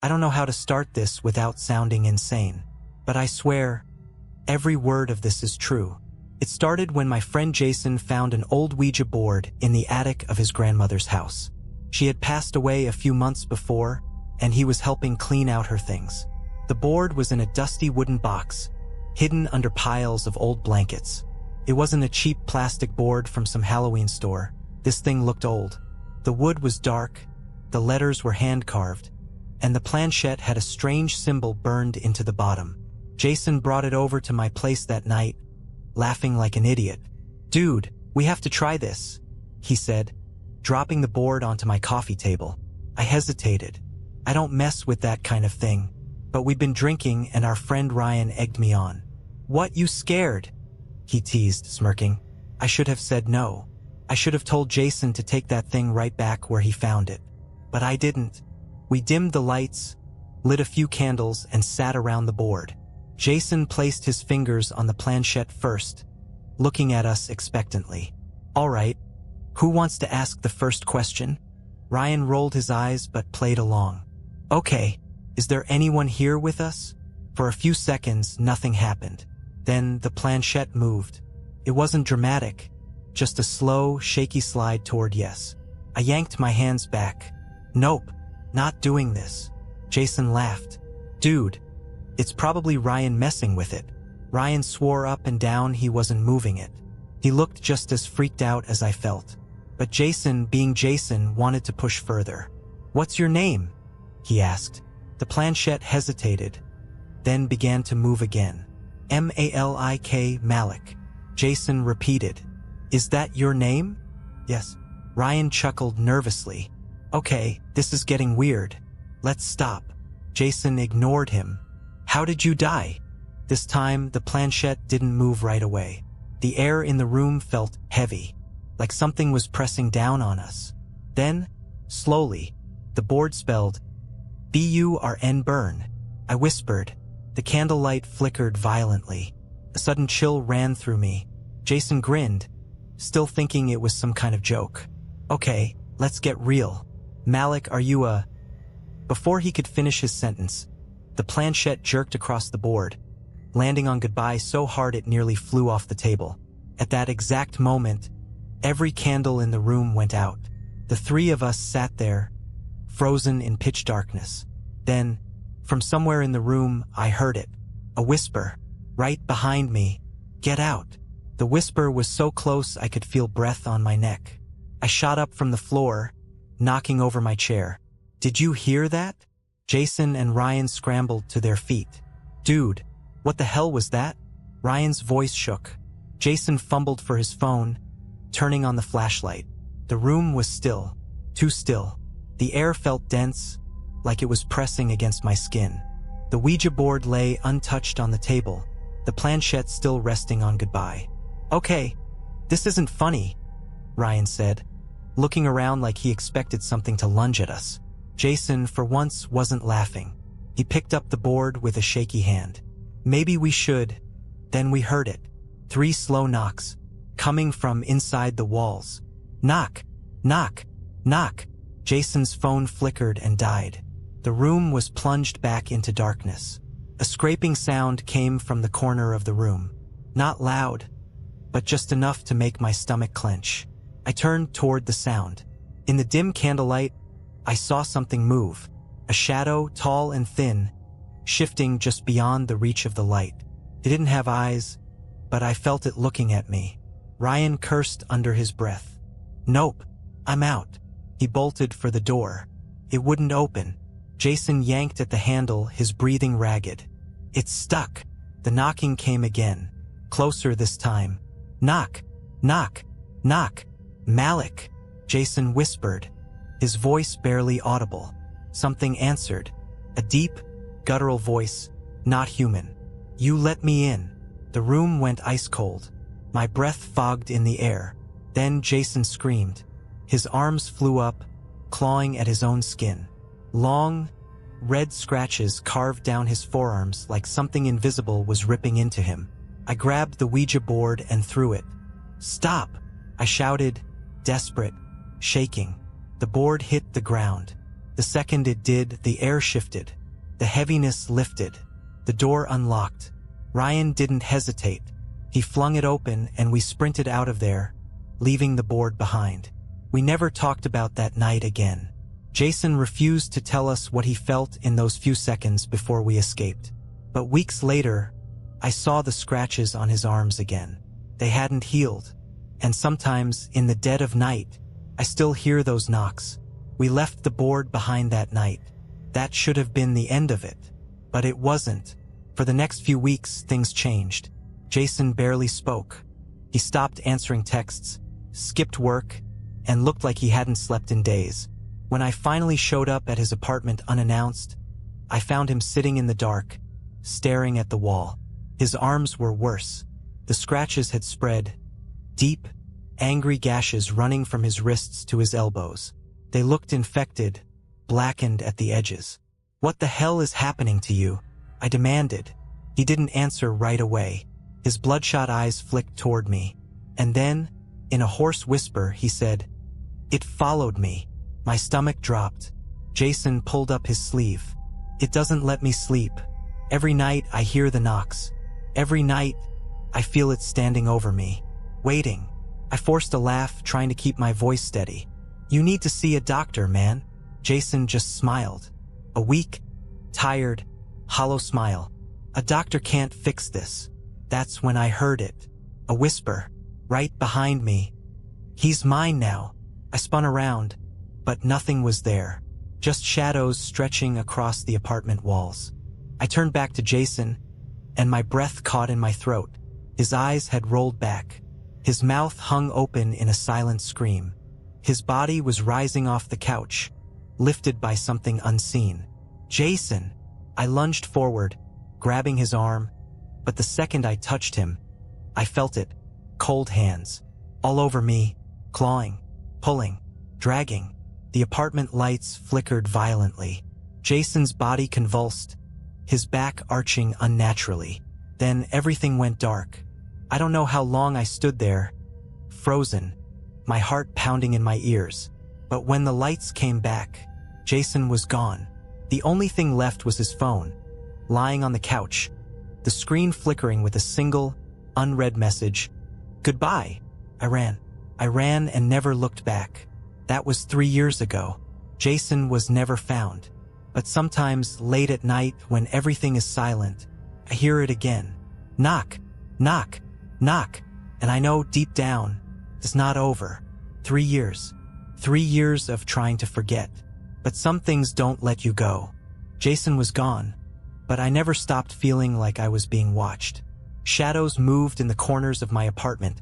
I don't know how to start this without sounding insane, but I swear, every word of this is true. It started when my friend Jason found an old Ouija board in the attic of his grandmother's house. She had passed away a few months before, and he was helping clean out her things. The board was in a dusty wooden box, hidden under piles of old blankets. It wasn't a cheap plastic board from some Halloween store. This thing looked old. The wood was dark, the letters were hand-carved, and the planchette had a strange symbol burned into the bottom. Jason brought it over to my place that night, laughing like an idiot. "Dude, we have to try this," he said, dropping the board onto my coffee table. I hesitated. I don't mess with that kind of thing, but we'd been drinking and our friend Ryan egged me on. "What, you scared?" he teased, smirking. I should have said no. I should have told Jason to take that thing right back where he found it. But I didn't. We dimmed the lights, lit a few candles, and sat around the board. Jason placed his fingers on the planchette first, looking at us expectantly. "All right, who wants to ask the first question?" Ryan rolled his eyes but played along. "Okay, is there anyone here with us?" For a few seconds, nothing happened. Then the planchette moved. It wasn't dramatic, just a slow, shaky slide toward yes. I yanked my hands back. "Nope, not doing this." Jason laughed. "Dude, it's probably Ryan messing with it." Ryan swore up and down he wasn't moving it. He looked just as freaked out as I felt. But Jason, being Jason, wanted to push further. "What's your name?" he asked. The planchette hesitated, then began to move again. "Malik, Malik," Jason repeated. "Is that your name?" "Yes." Ryan chuckled nervously. "Okay, this is getting weird. Let's stop." Jason ignored him. "How did you die?" This time, the planchette didn't move right away. The air in the room felt heavy, like something was pressing down on us. Then, slowly, the board spelled BURN, burn. I whispered. The candlelight flickered violently. A sudden chill ran through me. Jason grinned, still thinking it was some kind of joke. "Okay, let's get real. Malik, are you a—" Before he could finish his sentence, the planchette jerked across the board, landing on goodbye so hard it nearly flew off the table. At that exact moment, every candle in the room went out. The three of us sat there, frozen in pitch darkness. Then, from somewhere in the room, I heard it. A whisper, right behind me. "Get out." The whisper was so close I could feel breath on my neck. I shot up from the floor, knocking over my chair. "Did you hear that?" Jason and Ryan scrambled to their feet. "Dude, what the hell was that?" Ryan's voice shook. Jason fumbled for his phone, turning on the flashlight. The room was still, too still. The air felt dense, like it was pressing against my skin. The Ouija board lay untouched on the table, the planchette still resting on goodbye. "Okay, this isn't funny," Ryan said, looking around like he expected something to lunge at us. Jason, for once, wasn't laughing. He picked up the board with a shaky hand. "Maybe we should." Then we heard it. 3 slow knocks, coming from inside the walls. Knock, knock, knock. Jason's phone flickered and died. The room was plunged back into darkness. A scraping sound came from the corner of the room. Not loud, but just enough to make my stomach clench. I turned toward the sound. In the dim candlelight, I saw something move. A shadow, tall and thin, shifting just beyond the reach of the light. It didn't have eyes, but I felt it looking at me. Ryan cursed under his breath. "Nope, I'm out." He bolted for the door. It wouldn't open. Jason yanked at the handle, his breathing ragged. "It's stuck." The knocking came again, closer this time. "Knock, knock, knock." "Malik," Jason whispered, his voice barely audible. Something answered, a deep, guttural voice, not human. "You let me in." The room went ice cold. My breath fogged in the air. Then Jason screamed. His arms flew up, clawing at his own skin. Long, red scratches carved down his forearms like something invisible was ripping into him. I grabbed the Ouija board and threw it. "Stop!" I shouted, desperate, shaking. The board hit the ground. The second it did, the air shifted. The heaviness lifted. The door unlocked. Ryan didn't hesitate. He flung it open and we sprinted out of there, leaving the board behind. We never talked about that night again. Jason refused to tell us what he felt in those few seconds before we escaped. But weeks later, I saw the scratches on his arms again. They hadn't healed. And sometimes, in the dead of night, I still hear those knocks. We left the board behind that night. That should have been the end of it. But it wasn't. For the next few weeks, things changed. Jason barely spoke. He stopped answering texts, skipped work, and looked like he hadn't slept in days. When I finally showed up at his apartment unannounced, I found him sitting in the dark, staring at the wall. His arms were worse. The scratches had spread, deep, angry gashes running from his wrists to his elbows. They looked infected, blackened at the edges. "What the hell is happening to you?" I demanded. He didn't answer right away. His bloodshot eyes flicked toward me. And then, in a hoarse whisper, he said, "It followed me." My stomach dropped. Jason pulled up his sleeve. "It doesn't let me sleep. Every night I hear the knocks. Every night I feel it standing over me, waiting." I forced a laugh, trying to keep my voice steady. "You need to see a doctor, man." Jason just smiled. A weak, tired, hollow smile. "A doctor can't fix this." That's when I heard it. A whisper, right behind me. "He's mine now." I spun around, but nothing was there. Just shadows stretching across the apartment walls. I turned back to Jason, and my breath caught in my throat. His eyes had rolled back. His mouth hung open in a silent scream. His body was rising off the couch, lifted by something unseen. "Jason!" I lunged forward, grabbing his arm, but the second I touched him, I felt it. Cold hands. All over me, clawing, pulling, dragging. The apartment lights flickered violently. Jason's body convulsed, his back arching unnaturally. Then everything went dark. I don't know how long I stood there, frozen, my heart pounding in my ears. But when the lights came back, Jason was gone. The only thing left was his phone, lying on the couch, the screen flickering with a single, unread message. "Goodbye." I ran and never looked back. That was 3 years ago. Jason was never found. But sometimes, late at night, when everything is silent, I hear it again. Knock, knock, knock. And I know deep down, it's not over. 3 years. 3 years of trying to forget. But some things don't let you go. Jason was gone, but I never stopped feeling like I was being watched. Shadows moved in the corners of my apartment.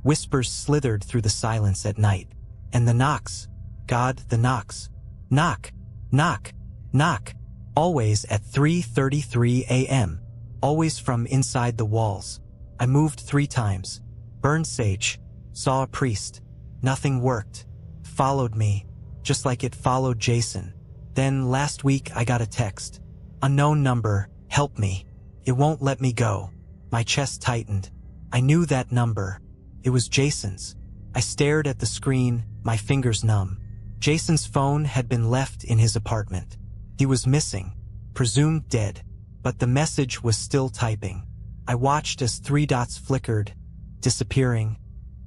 Whispers slithered through the silence at night. And the knocks. God, the knocks. Knock, knock, knock. Always at 3:33 a.m. Always from inside the walls. I moved 3 times. Burned sage. Saw a priest. Nothing worked. Followed me, just like it followed Jason. Then last week I got a text. "Unknown number, help me. It won't let me go." My chest tightened. I knew that number. It was Jason's. I stared at the screen, my fingers numb. Jason's phone had been left in his apartment. He was missing, presumed dead, but the message was still typing. I watched as 3 dots flickered, disappearing,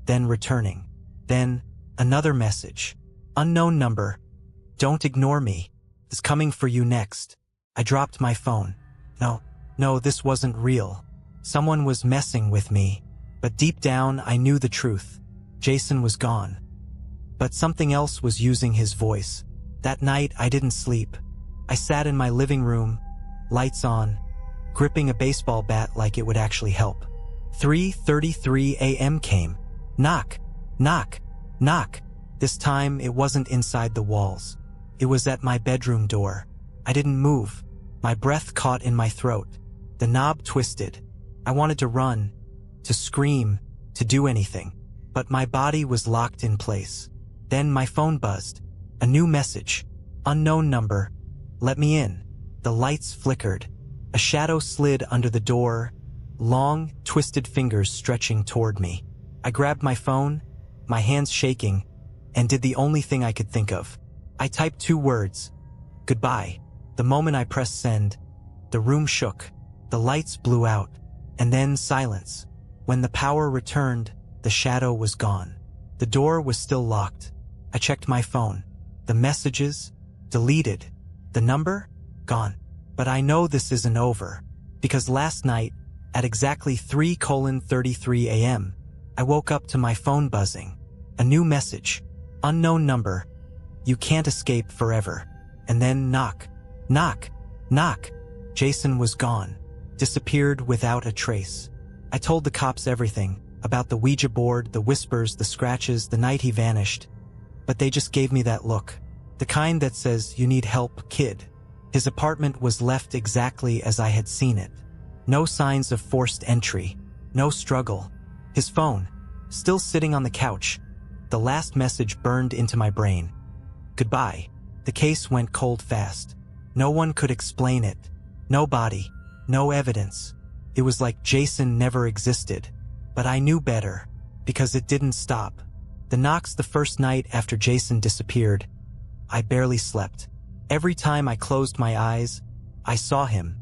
then returning. Then, another message. "Unknown number. Don't ignore me. It's coming for you next." I dropped my phone. No, this wasn't real. Someone was messing with me. But deep down, I knew the truth. Jason was gone. But something else was using his voice. That night, I didn't sleep. I sat in my living room, lights on, gripping a baseball bat like it would actually help. 3:33 a.m. came. Knock, knock, knock. This time, it wasn't inside the walls. It was at my bedroom door. I didn't move. My breath caught in my throat. The knob twisted. I wanted to run, to scream, to do anything. But my body was locked in place. Then my phone buzzed. A new message. "Unknown number. Let me in." The lights flickered. A shadow slid under the door, long, twisted fingers stretching toward me. I grabbed my phone, my hands shaking, and did the only thing I could think of. I typed 2 words. Goodbye. The moment I pressed send, the room shook, the lights blew out, and then silence. When the power returned, the shadow was gone. The door was still locked. I checked my phone. The messages? Deleted. The number? Gone. But I know this isn't over, because last night, at exactly 3:33 a.m., I woke up to my phone buzzing. A new message. Unknown number. You can't escape forever. And then knock. Knock. Knock. Jason was gone. Disappeared without a trace. I told the cops everything, about the Ouija board, the whispers, the scratches, the night he vanished. But they just gave me that look. The kind that says, "You need help, kid." His apartment was left exactly as I had seen it. No signs of forced entry. No struggle. His phone, still sitting on the couch. The last message burned into my brain. Goodbye. The case went cold fast. No one could explain it. No body. No evidence. It was like Jason never existed. But I knew better, because it didn't stop. The knocks the first night after Jason disappeared. I barely slept. Every time I closed my eyes, I saw him.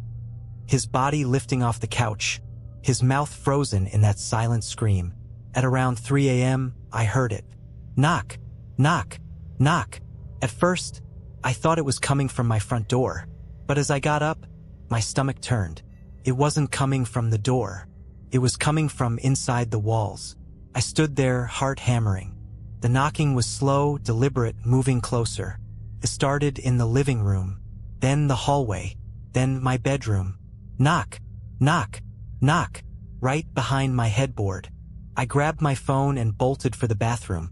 His body lifting off the couch, his mouth frozen in that silent scream. At around 3 a.m., I heard it. Knock, knock, knock. At first, I thought it was coming from my front door. But as I got up, my stomach turned. It wasn't coming from the door. It was coming from inside the walls. I stood there, heart hammering. The knocking was slow, deliberate, moving closer. It started in the living room, then the hallway, then my bedroom. Knock, knock, knock, right behind my headboard. I grabbed my phone and bolted for the bathroom,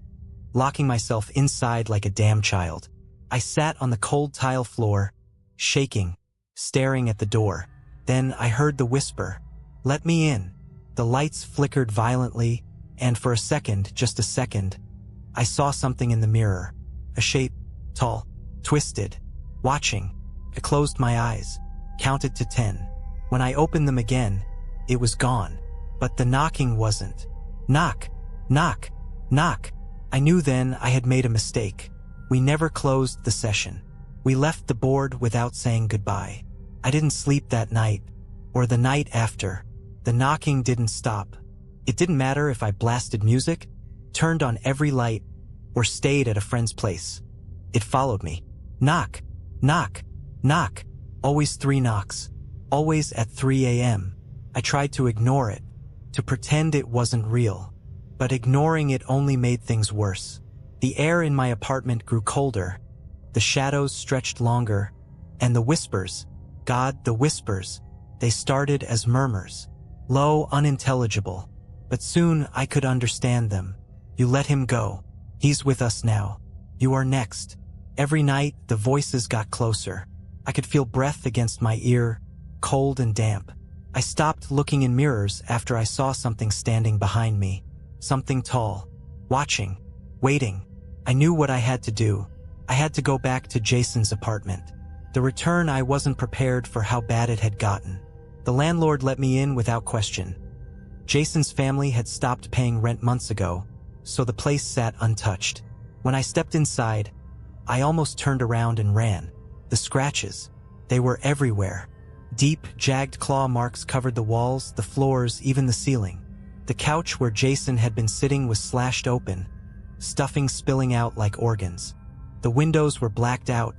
locking myself inside like a damn child. I sat on the cold tile floor, shaking, staring at the door. Then I heard the whisper, "Let me in." The lights flickered violently, and for a second, just a second, I saw something in the mirror. A shape, tall, twisted, watching. I closed my eyes, counted to 10. When I opened them again, it was gone. But the knocking wasn't. Knock, knock, knock. I knew then I had made a mistake. We never closed the session. We left the board without saying goodbye. I didn't sleep that night, or the night after. The knocking didn't stop. It didn't matter if I blasted music, turned on every light, or stayed at a friend's place. It followed me. Knock, knock, knock. Always 3 knocks. Always at 3 a.m. I tried to ignore it, to pretend it wasn't real. But ignoring it only made things worse. The air in my apartment grew colder. The shadows stretched longer. And the whispers, God, the whispers, they started as murmurs. Low, unintelligible. But soon I could understand them. You let him go. He's with us now. You are next. Every night, the voices got closer. I could feel breath against my ear, cold and damp. I stopped looking in mirrors after I saw something standing behind me. Something tall. Watching. Waiting. I knew what I had to do. I had to go back to Jason's apartment. The return, I wasn't prepared for how bad it had gotten. The landlord let me in without question. Jason's family had stopped paying rent months ago, so the place sat untouched. When I stepped inside, I almost turned around and ran. The scratches, they were everywhere. Deep, jagged claw marks covered the walls, the floors, even the ceiling. The couch where Jason had been sitting was slashed open, stuffing spilling out like organs. The windows were blacked out,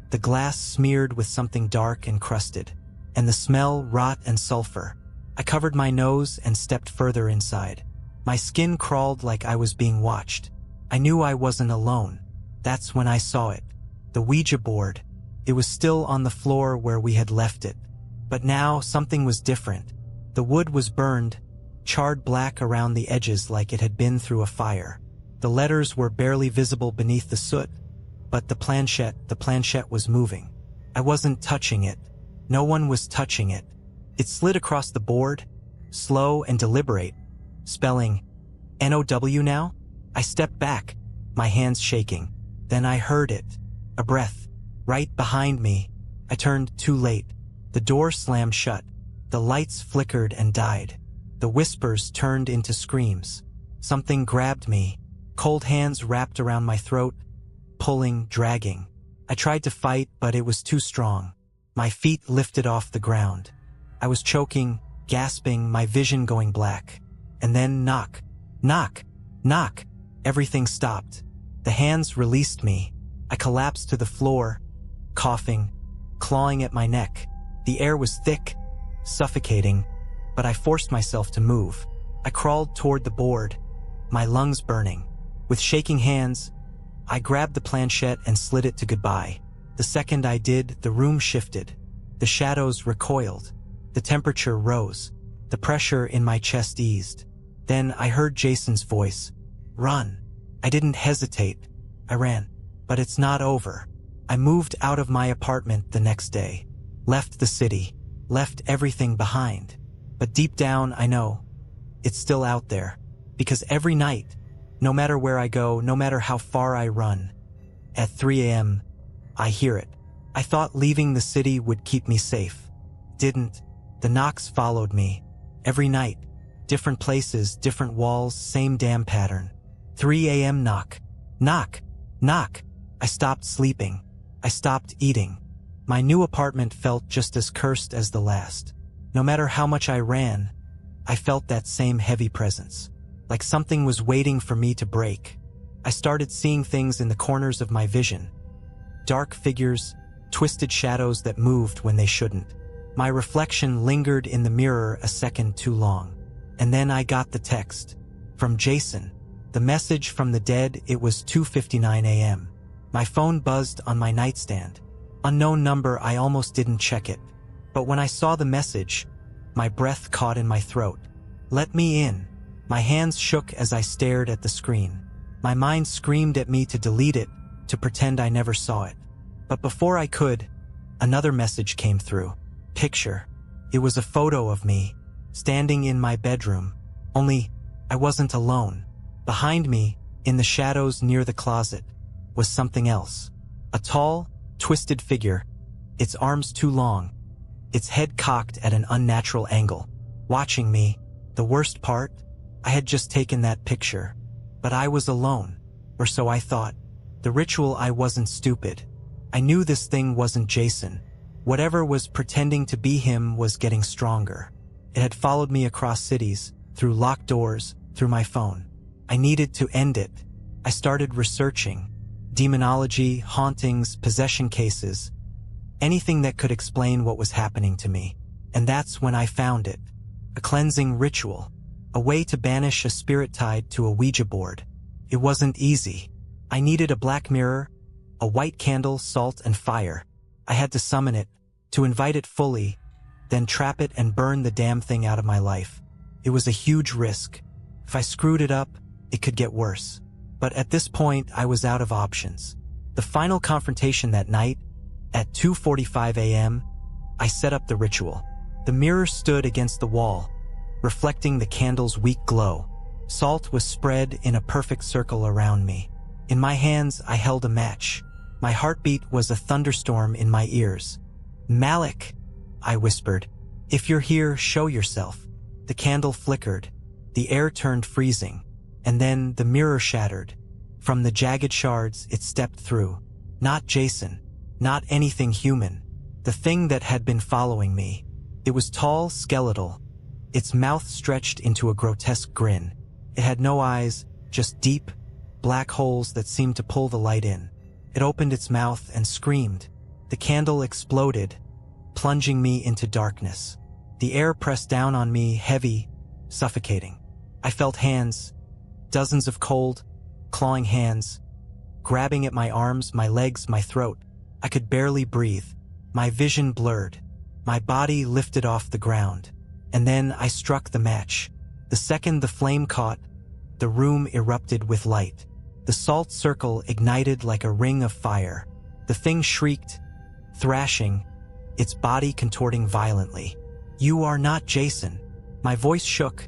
the glass smeared with something dark and crusted, and the smell, rot and sulfur. I covered my nose and stepped further inside. My skin crawled like I was being watched. I knew I wasn't alone. That's when I saw it. The Ouija board. It was still on the floor where we had left it. But now something was different. The wood was burned, charred black around the edges like it had been through a fire. The letters were barely visible beneath the soot, but the planchette was moving. I wasn't touching it. No one was touching it. It slid across the board, slow and deliberate, spelling N-O-W now? I stepped back, my hands shaking. Then I heard it. A breath. Right behind me. I turned too late. The door slammed shut. The lights flickered and died. The whispers turned into screams. Something grabbed me. Cold hands wrapped around my throat, pulling, dragging. I tried to fight, but it was too strong. My feet lifted off the ground. I was choking, gasping, my vision going black. And then knock, knock, knock. Everything stopped. The hands released me. I collapsed to the floor, coughing, clawing at my neck. The air was thick, suffocating, but I forced myself to move. I crawled toward the board, my lungs burning. With shaking hands, I grabbed the planchette and slid it to goodbye. The second I did, the room shifted. The shadows recoiled. The temperature rose. The pressure in my chest eased. Then I heard Jason's voice. Run. I didn't hesitate. I ran. But it's not over. I moved out of my apartment the next day. Left the city. Left everything behind. But deep down, I know it's still out there. Because every night, no matter where I go, no matter how far I run, at 3 a.m., I hear it. I thought leaving the city would keep me safe. Didn't. The knocks followed me. Every night. Different places, different walls, same damn pattern. 3 a.m. knock. Knock. Knock. I stopped sleeping. I stopped eating. My new apartment felt just as cursed as the last. No matter how much I ran, I felt that same heavy presence. Like something was waiting for me to break. I started seeing things in the corners of my vision. Dark figures, twisted shadows that moved when they shouldn't. My reflection lingered in the mirror a second too long. And then I got the text. From Jason. The message from the dead. It was 2:59 a.m. My phone buzzed on my nightstand. Unknown number. I almost didn't check it. But when I saw the message, my breath caught in my throat. Let me in. My hands shook as I stared at the screen. My mind screamed at me to delete it, to pretend I never saw it. But before I could, another message came through. Picture. It was a photo of me, standing in my bedroom. Only, I wasn't alone. Behind me, in the shadows near the closet, was something else. A tall, twisted figure, its arms too long, its head cocked at an unnatural angle, watching me. The worst part? I had just taken that picture. But I was alone, or so I thought. The ritual. I wasn't stupid. I knew this thing wasn't Jason. Whatever was pretending to be him was getting stronger. It had followed me across cities, through locked doors, through my phone. I needed to end it. I started researching. Demonology, hauntings, possession cases. Anything that could explain what was happening to me. And that's when I found it. A cleansing ritual. A way to banish a spirit tied to a Ouija board. It wasn't easy. I needed a black mirror, a white candle, salt, and fire. I had to summon it, to invite it fully, then trap it and burn the damn thing out of my life. It was a huge risk. If I screwed it up, it could get worse. But at this point, I was out of options. The final confrontation that night, at 2:45 a.m., I set up the ritual. The mirror stood against the wall, reflecting the candle's weak glow. Salt was spread in a perfect circle around me. In my hands, I held a match. My heartbeat was a thunderstorm in my ears. Malik, I whispered. If you're here, show yourself. The candle flickered. The air turned freezing. And then the mirror shattered. From the jagged shards, it stepped through. Not Jason. Not anything human. The thing that had been following me. It was tall, skeletal. Its mouth stretched into a grotesque grin. It had no eyes, just deep, black holes that seemed to pull the light in. It opened its mouth and screamed. The candle exploded, plunging me into darkness. The air pressed down on me, heavy, suffocating. I felt hands, dozens of cold, clawing hands, grabbing at my arms, my legs, my throat. I could barely breathe. My vision blurred. My body lifted off the ground. And then I struck the match. The second the flame caught, the room erupted with light. The salt circle ignited like a ring of fire. The thing shrieked, thrashing, its body contorting violently. You are not Jason. My voice shook,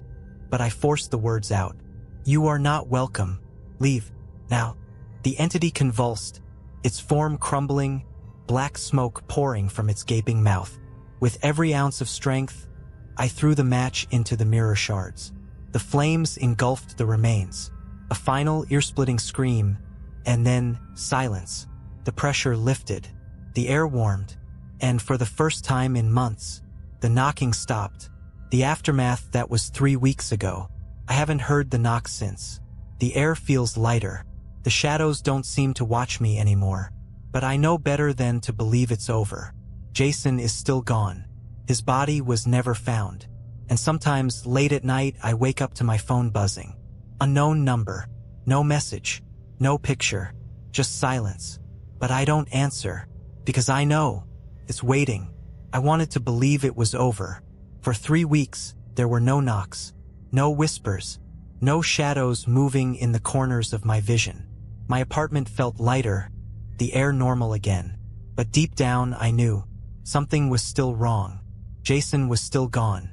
but I forced the words out. You are not welcome. Leave, now. The entity convulsed, its form crumbling, black smoke pouring from its gaping mouth. With every ounce of strength, I threw the match into the mirror shards. The flames engulfed the remains. A final ear-splitting scream, and then silence. The pressure lifted. The air warmed. And for the first time in months, the knocking stopped. The aftermath that was 3 weeks ago. I haven't heard the knock since. The air feels lighter. The shadows don't seem to watch me anymore. But I know better than to believe it's over. Jason is still gone. His body was never found. And sometimes, late at night, I wake up to my phone buzzing. Unknown number. No message. No picture. Just silence. But I don't answer. Because I know. It's waiting. I wanted to believe it was over. For 3 weeks, there were no knocks. No whispers. No shadows moving in the corners of my vision. My apartment felt lighter. The air normal again. But deep down, I knew. Something was still wrong. Jason was still gone.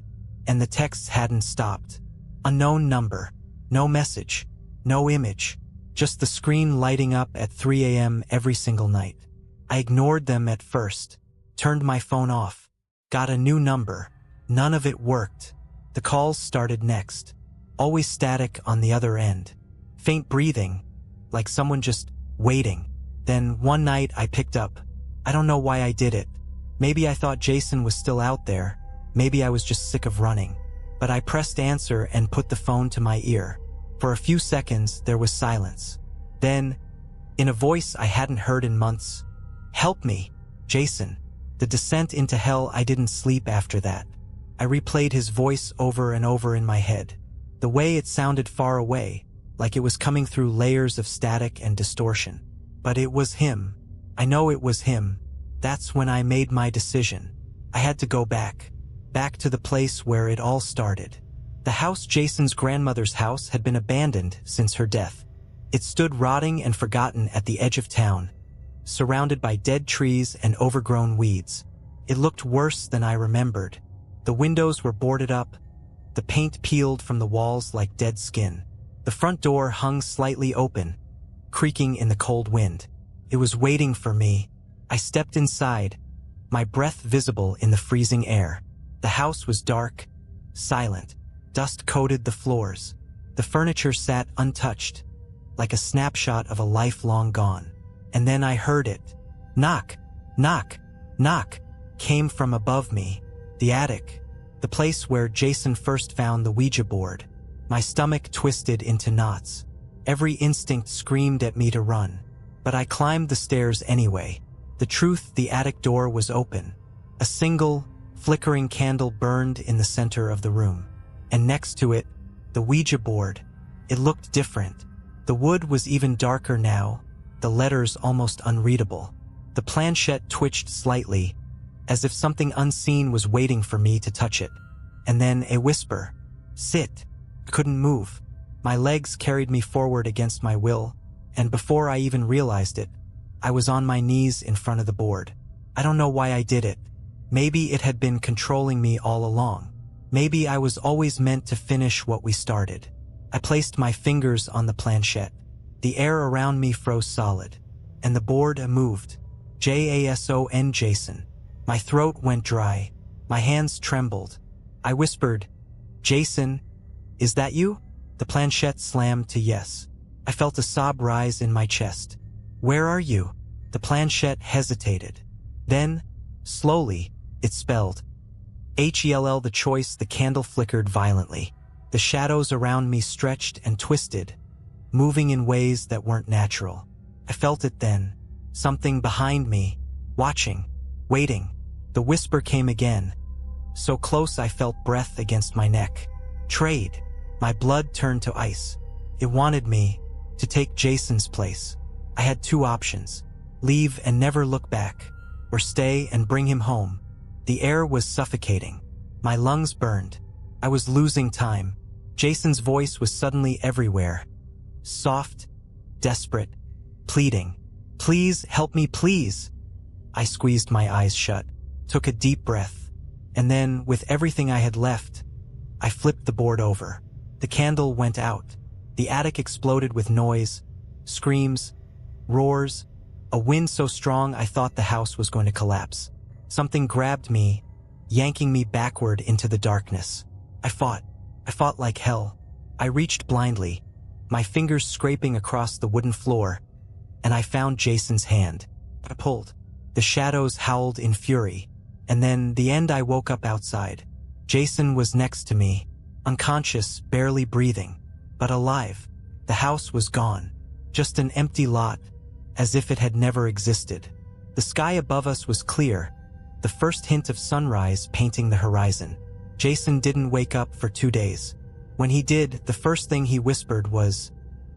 And the texts hadn't stopped. Unknown number. No message. No image. Just the screen lighting up at 3 a.m. every single night. I ignored them at first. Turned my phone off. Got a new number. None of it worked. The calls started next. Always static on the other end. Faint breathing. Like someone just waiting. Then one night I picked up. I don't know why I did it. Maybe I thought Jason was still out there. Maybe I was just sick of running. But I pressed answer and put the phone to my ear. For a few seconds, there was silence. Then, in a voice I hadn't heard in months, "Help me, Jason." The descent into hell. I didn't sleep after that. I replayed his voice over and over in my head. The way it sounded far away, like it was coming through layers of static and distortion. But it was him. I know it was him. That's when I made my decision. I had to go back. Back to the place where it all started. The house, Jason's grandmother's house, had been abandoned since her death. It stood rotting and forgotten at the edge of town, surrounded by dead trees and overgrown weeds. It looked worse than I remembered. The windows were boarded up, the paint peeled from the walls like dead skin. The front door hung slightly open, creaking in the cold wind. It was waiting for me. I stepped inside, my breath visible in the freezing air. The house was dark, silent. Dust coated the floors. The furniture sat untouched, like a snapshot of a life long gone. And then I heard it. Knock, knock, knock, came from above me. The attic, the place where Jason first found the Ouija board. My stomach twisted into knots. Every instinct screamed at me to run. But I climbed the stairs anyway. The truth, the attic door was open. A single, flickering candle burned in the center of the room. And next to it, the Ouija board. It looked different. The wood was even darker now, the letters almost unreadable. The planchette twitched slightly, as if something unseen was waiting for me to touch it. And then a whisper. Sit. Couldn't move. My legs carried me forward against my will, and before I even realized it, I was on my knees in front of the board. I don't know why I did it. Maybe it had been controlling me all along. Maybe I was always meant to finish what we started. I placed my fingers on the planchette. The air around me froze solid, and the board moved. Jason, Jason. My throat went dry. My hands trembled. I whispered, Jason, is that you? The planchette slammed to yes. I felt a sob rise in my chest. Where are you? The planchette hesitated. Then, slowly, it spelled HELL. The choice. The candle flickered violently. The shadows around me stretched and twisted, moving in ways that weren't natural. I felt it then. Something behind me, watching, waiting. The whisper came again. So close I felt breath against my neck. Trade. My blood turned to ice. It wanted me to take Jason's place. I had two options. Leave and never look back, or stay and bring him home. The air was suffocating. My lungs burned. I was losing time. Jason's voice was suddenly everywhere. Soft, desperate, pleading. Please help me, please. I squeezed my eyes shut, took a deep breath, and then, with everything I had left, I flipped the board over. The candle went out. The attic exploded with noise, screams, roars, a wind so strong I thought the house was going to collapse. Something grabbed me, yanking me backward into the darkness. I fought like hell. I reached blindly, my fingers scraping across the wooden floor, and I found Jason's hand. I pulled. The shadows howled in fury. And then, the end, I woke up outside. Jason was next to me, unconscious, barely breathing, but alive. The house was gone. Just an empty lot, as if it had never existed. The sky above us was clear, the first hint of sunrise painting the horizon. Jason didn't wake up for 2 days. When he did, the first thing he whispered was,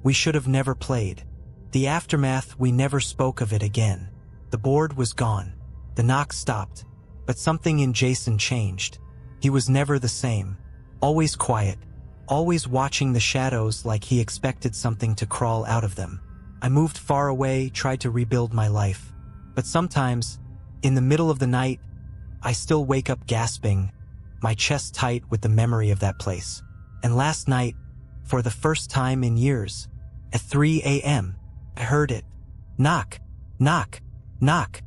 "We should have never played." The aftermath, we never spoke of it again. The board was gone. The knock stopped. But something in Jason changed. He was never the same. Always quiet. Always watching the shadows like he expected something to crawl out of them. I moved far away, tried to rebuild my life. But sometimes, in the middle of the night, I still wake up gasping, my chest tight with the memory of that place. And last night, for the first time in years, at 3 a.m., I heard it. Knock, knock, knock.